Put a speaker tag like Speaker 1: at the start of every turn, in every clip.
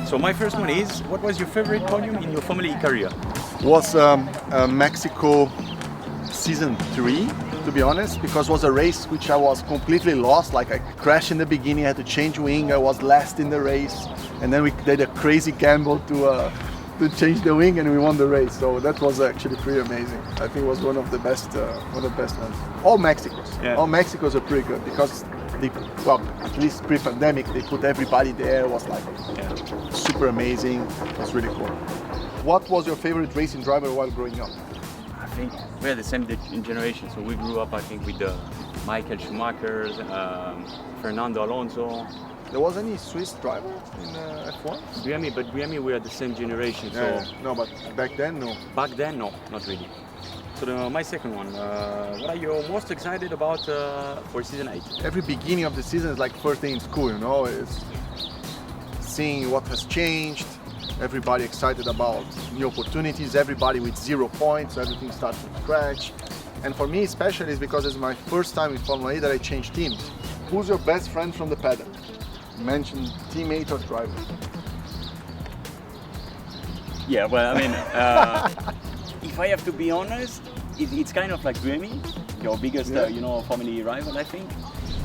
Speaker 1: So my first one is, what was your favorite podium in your FormulaE career?
Speaker 2: Was Mexico season 3, to be honest, because it was a race which I was completely lost. Like I crashed in the beginning, I had to change wing, I was last in the race, and then we did a crazy gamble to change the wing, and we won the race. So that was actually pretty amazing. I think it was one of the best ones. All Mexicos are pretty good because at least pre-pandemic, they put everybody there. It was like super amazing. It was really cool. What was your favorite racing driver while growing up?
Speaker 1: I think we're the same generation, so we grew up, I think, with the Michael Schumachers, Fernando Alonso.
Speaker 2: There was any Swiss driver in F1?
Speaker 1: Briami, we are the same generation.
Speaker 2: Yeah, so no, but back then, no.
Speaker 1: Back then, no, not really. So my second one, what are you most excited about for season 8?
Speaker 2: Every beginning of the season is like first day in school, you know, it's seeing what has changed, everybody excited about new opportunities, everybody with 0 points, so everything starts from scratch. And for me especially is because it's my first time in FormulaE that I changed teams. Who's your best friend from the paddock? Mention teammate or driver.
Speaker 1: Yeah, well, I mean, if I have to be honest, it's kind of like Grassi, your biggest, FormulaE rival, I think.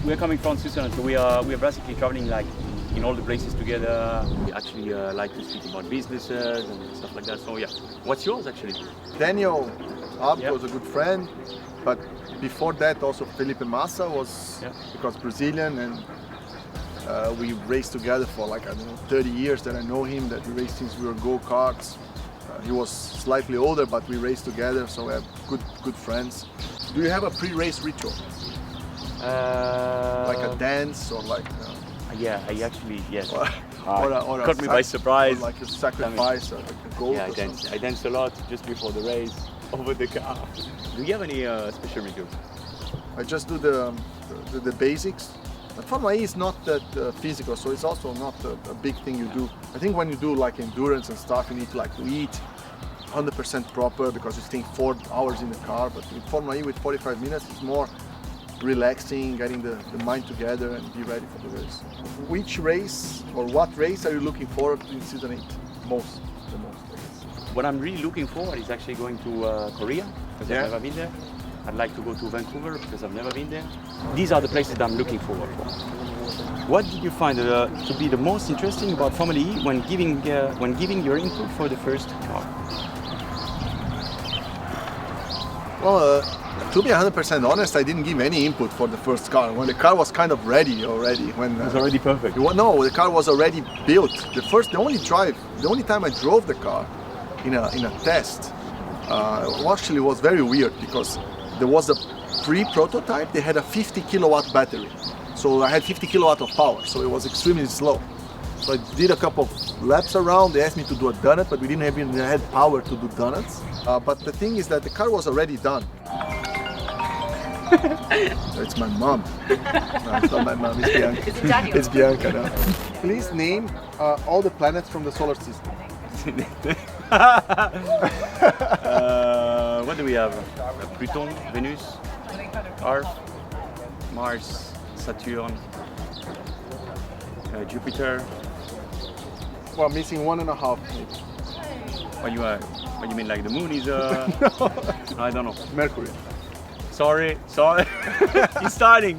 Speaker 1: We're coming from Switzerland, so we are basically traveling like in all the places together. We actually like to speak about businesses and stuff like that. So yeah, what's yours actually?
Speaker 2: Daniel was a good friend, but before that also Felipe Massa was because Brazilian, and we raced together for like, I don't know, 30 years that I know him, that we raced since we were go-karts. He was slightly older, but we raced together, so we have good friends. Do you have a pre-race ritual? Like a dance or like...
Speaker 1: yeah, I actually, yes.
Speaker 2: Or
Speaker 1: caught me by surprise.
Speaker 2: Or like a sacrifice, like a goal.
Speaker 1: Yeah, I dance a lot just before the race, over the car. Do you have any special rituals?
Speaker 2: I just do the basics. But FormulaE is not that physical, so it's also not a big thing you do. I think when you do like endurance and stuff, you need to eat 100% proper because you're staying 4 hours in the car. But with FormulaE, with 45 minutes, it's more relaxing, getting the mind together and be ready for the race. Which race or what race are you looking forward to in season 8? The most.
Speaker 1: What I'm really looking forward is actually going to Korea, because I've never been there. I'd like to go to Vancouver because I've never been there. These are the places that I'm looking forward for. What did you find to be the most interesting about FormulaE when giving your input for the first car?
Speaker 2: Well, to be 100% honest, I didn't give any input for the first car. When the car was kind of ready already. When
Speaker 1: it was already perfect.
Speaker 2: No, the car was already built. The only time I drove the car in a test actually was very weird because there was a pre-prototype. They had a 50 kilowatt battery, so I had 50 kilowatt of power, so it was extremely slow. So I did a couple of laps around. They asked me to do a donut, but we didn't even have power to do donuts. But the thing is that the car was already done. It's my mom. No, it's not my mom, it's Bianca.
Speaker 3: It's Daniel.
Speaker 2: It's Bianca now. Please name all the planets from the solar system.
Speaker 1: What do we have? Pluton, Venus, Earth, Mars, Saturn, Jupiter.
Speaker 2: Well, missing 1.5 maybe.
Speaker 1: What you mean, like the moon is
Speaker 2: No.
Speaker 1: I don't know.
Speaker 2: Mercury.
Speaker 1: Sorry. He's starting.